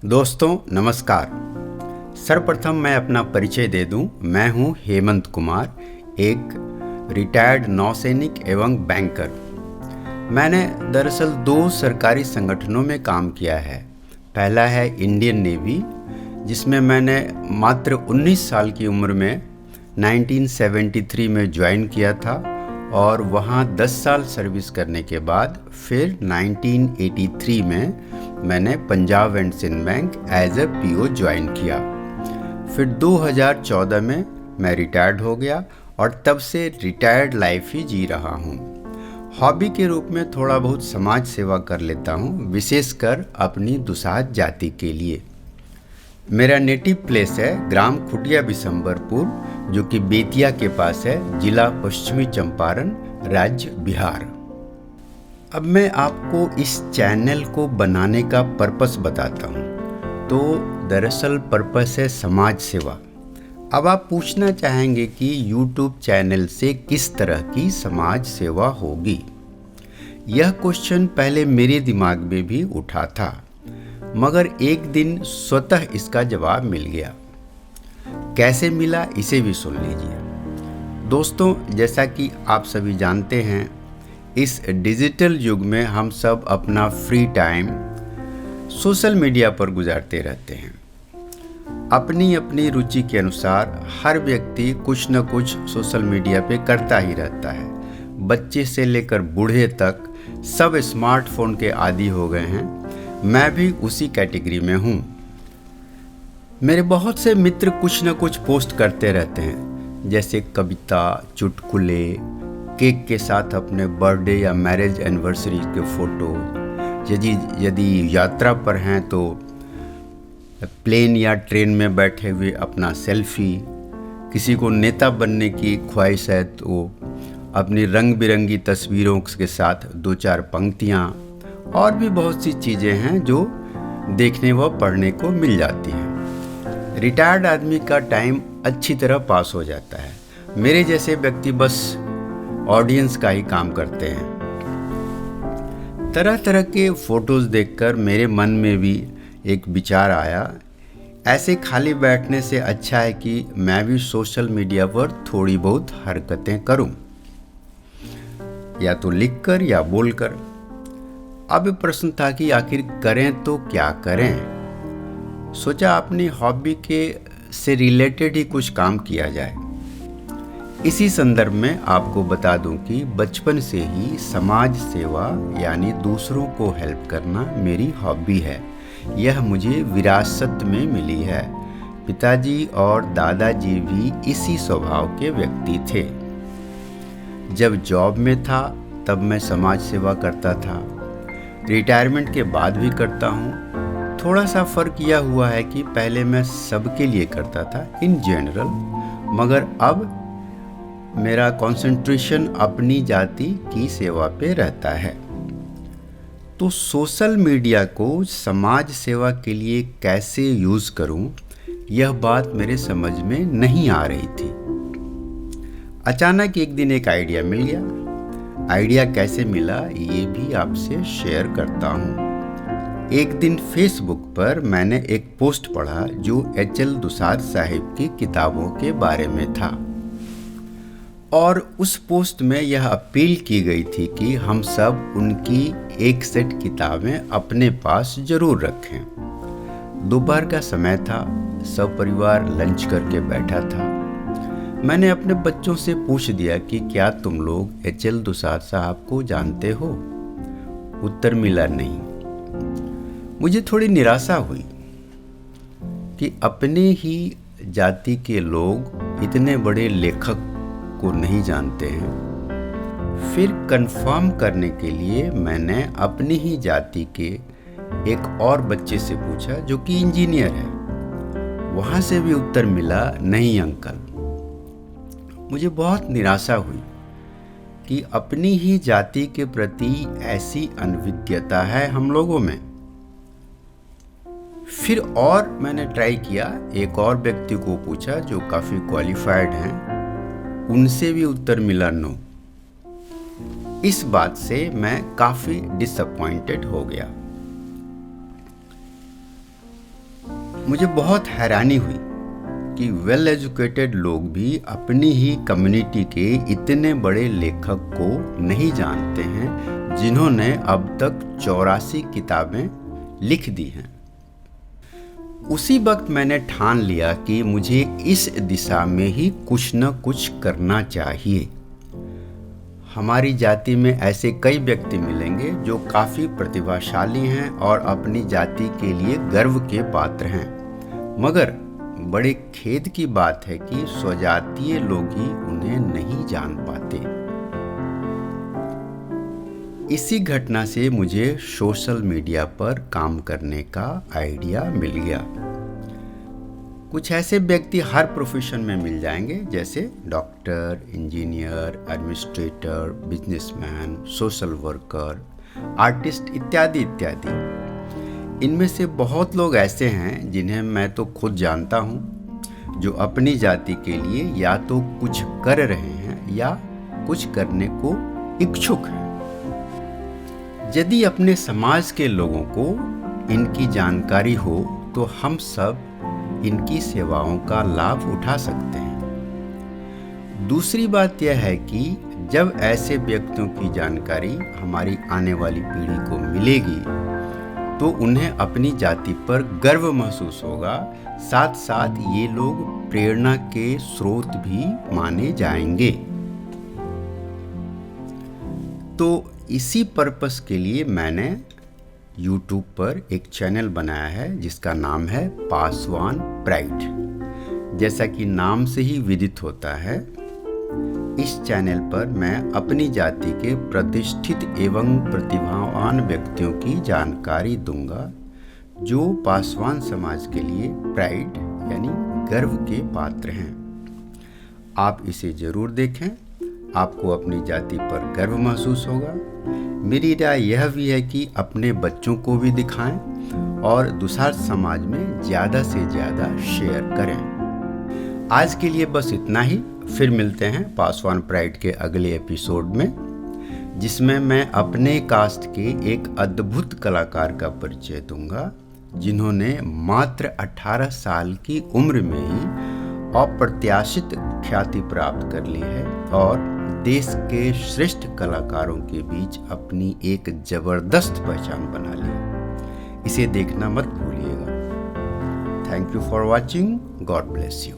दोस्तों नमस्कार। सर्वप्रथम मैं अपना परिचय दे दूं। मैं हूं हेमंत कुमार, एक रिटायर्ड नौसैनिक एवं बैंकर। मैंने दरअसल 2 सरकारी संगठनों में काम किया है। पहला है इंडियन नेवी, जिसमें मैंने मात्र 19 साल की उम्र में 1973 में ज्वाइन किया था और वहाँ 10 साल सर्विस करने के बाद फिर 1983 में मैंने Punjab and Sind bank as a PO join किया। फिर 2014 में मैं रिटायर्ड हो गया और तब से रिटायर्ड लाइफ ही जी रहा हूँ। हॉबी के रूप में थोड़ा बहुत समाज सेवा कर लेता हूँ, विशेषकर अपनी दुसाध जाति के लिए। मेरा नेटिव प्लेस है ग्राम खुटिया बिशंबरपुर, जो कि बेतिया के पास है, जिला पश्चिमी चंपारण, राज्य बिहार। अब मैं आपको इस चैनल को बनाने का पर्पस बताता हूँ। तो दरअसल पर्पस है समाज सेवा। अब आप पूछना चाहेंगे कि YouTube चैनल से किस तरह की समाज सेवा होगी। यह क्वेश्चन पहले मेरे दिमाग में भी उठा था, मगर एक दिन स्वतः इसका जवाब मिल गया। कैसे मिला इसे भी सुन लीजिए। दोस्तों, जैसा कि आप सभी जानते हैं, इस डिजिटल युग में हम सब अपना फ्री टाइम सोशल मीडिया पर गुजारते रहते हैं। अपनी अपनी रुचि के अनुसार हर व्यक्ति कुछ न कुछ सोशल मीडिया पे करता ही रहता है। बच्चे से लेकर बूढ़े तक सब स्मार्टफोन के आदी हो गए हैं। मैं भी उसी कैटेगरी में हूँ। मेरे बहुत से मित्र कुछ न कुछ पोस्ट करते रहते हैं, जैसे कविता, चुटकुले, केक के साथ अपने बर्थडे या मैरिज एनिवर्सरी के फोटो। यदि यात्रा पर हैं तो प्लेन या ट्रेन में बैठे हुए अपना सेल्फी। किसी को नेता बनने की ख्वाहिश है तो अपनी रंग बिरंगी तस्वीरों के साथ 2-4 पंक्तियाँ, और भी बहुत सी चीज़ें हैं जो देखने व पढ़ने को मिल जाती हैं। रिटायर्ड आदमी का टाइम अच्छी तरह पास हो जाता है। मेरे जैसे व्यक्ति बस ऑडियंस का ही काम करते हैं। तरह तरह के फोटोज़ देखकर मेरे मन में भी एक विचार आया, ऐसे खाली बैठने से अच्छा है कि मैं भी सोशल मीडिया पर थोड़ी बहुत हरकतें करूं, या तो लिखकर या बोलकर। अब प्रश्न था कि आखिर करें तो क्या करें। सोचा अपनी हॉबी के से रिलेटेड ही कुछ काम किया जाए। इसी संदर्भ में आपको बता दूं कि बचपन से ही समाज सेवा यानी दूसरों को हेल्प करना मेरी हॉबी है। यह मुझे विरासत में मिली है। पिताजी और दादाजी भी इसी स्वभाव के व्यक्ति थे। जब जॉब में था तब मैं समाज सेवा करता था। रिटायरमेंट के बाद भी करता हूँ। थोड़ा सा फर्क यह हुआ है कि पहले मैं सबके लिए करता था इन जनरल, मगर अब मेरा कंसंट्रेशन अपनी जाति की सेवा पे रहता है। तो सोशल मीडिया को समाज सेवा के लिए कैसे यूज़ करूं, यह बात मेरे समझ में नहीं आ रही थी। अचानक एक दिन एक आइडिया मिल गया। आइडिया कैसे मिला ये भी आपसे शेयर करता हूं। एक दिन फेसबुक पर मैंने एक पोस्ट पढ़ा जो एच.एल. दुसाध साहिब की किताबों के बारे में था, और उस पोस्ट में यह अपील की गई थी कि हम सब उनकी एक सेट किताबें अपने पास जरूर रखें। दोपहर का समय था, सब परिवार लंच करके बैठा था। मैंने अपने बच्चों से पूछ दिया कि क्या तुम लोग एच.एल. दुसाध साहब को जानते हो? उत्तर मिला नहीं। मुझे थोड़ी निराशा हुई कि अपने ही जाति के लोग इतने बड़े लेखक को नहीं जानते हैं। फिर कंफर्म करने के लिए मैंने अपनी ही जाति के एक और बच्चे से पूछा जो कि इंजीनियर है। वहां से भी उत्तर मिला, नहीं अंकल। मुझे बहुत निराशा हुई कि अपनी ही जाति के प्रति ऐसी अनभिज्ञता है हम लोगों में। फिर और मैंने ट्राई किया, एक और व्यक्ति को पूछा जो काफ़ी क्वालिफाइड हैं, उनसे भी उत्तर मिला नो। इस बात से मैं काफ़ी डिसअपॉइंटेड हो गया। मुझे बहुत हैरानी हुई कि वेल एजुकेटेड लोग भी अपनी ही कम्युनिटी के इतने बड़े लेखक को नहीं जानते हैं जिन्होंने अब तक 84 किताबें लिख दी हैं। उसी वक्त मैंने ठान लिया कि मुझे इस दिशा में ही कुछ न कुछ करना चाहिए। हमारी जाति में ऐसे कई व्यक्ति मिलेंगे जो काफ़ी प्रतिभाशाली हैं और अपनी जाति के लिए गर्व के पात्र हैं, मगर बड़े खेद की बात है कि स्वजातीय लोग ही उन्हें नहीं जान पाते। इसी घटना से मुझे सोशल मीडिया पर काम करने का आइडिया मिल गया। कुछ ऐसे व्यक्ति हर प्रोफेशन में मिल जाएंगे, जैसे doctor, engineer, administrator, businessman, social worker, artist इत्यादि इत्यादि। इनमें से बहुत लोग ऐसे हैं जिन्हें मैं तो खुद जानता हूँ, जो अपनी जाति के लिए या तो कुछ कर रहे हैं या कुछ करने को इच्छुक हैं। यदि अपने समाज के लोगों को इनकी जानकारी हो तो हम सब इनकी सेवाओं का लाभ उठा सकते हैं। दूसरी बात यह है कि जब ऐसे व्यक्तियों की जानकारी हमारी आने वाली पीढ़ी को मिलेगी तो उन्हें अपनी जाति पर गर्व महसूस होगा, साथ साथ ये लोग प्रेरणा के स्रोत भी माने जाएंगे। तो इसी पर्पस के लिए मैंने YouTube पर एक चैनल बनाया है जिसका नाम है पासवान प्राइड। जैसा कि नाम से ही विदित होता है, इस चैनल पर मैं अपनी जाति के प्रतिष्ठित एवं प्रतिभावान व्यक्तियों की जानकारी दूंगा जो पासवान समाज के लिए प्राइड यानी गर्व के पात्र हैं। आप इसे जरूर देखें, आपको अपनी जाति पर गर्व महसूस होगा। मेरी राय यह भी है कि अपने बच्चों को भी दिखाएं और दूसरा समाज में ज़्यादा से ज़्यादा शेयर करें। आज के लिए बस इतना ही। फिर मिलते हैं पासवान प्राइड के अगले एपिसोड में, जिसमें मैं अपने कास्ट के एक अद्भुत कलाकार का परिचय दूंगा जिन्होंने मात्र 18 साल की उम्र में ही अप्रत्याशित ख्याति प्राप्त कर ली है और देश के श्रेष्ठ कलाकारों के बीच अपनी एक जबरदस्त पहचान बना ली। इसे देखना मत भूलिएगा। Thank you for watching. God bless you.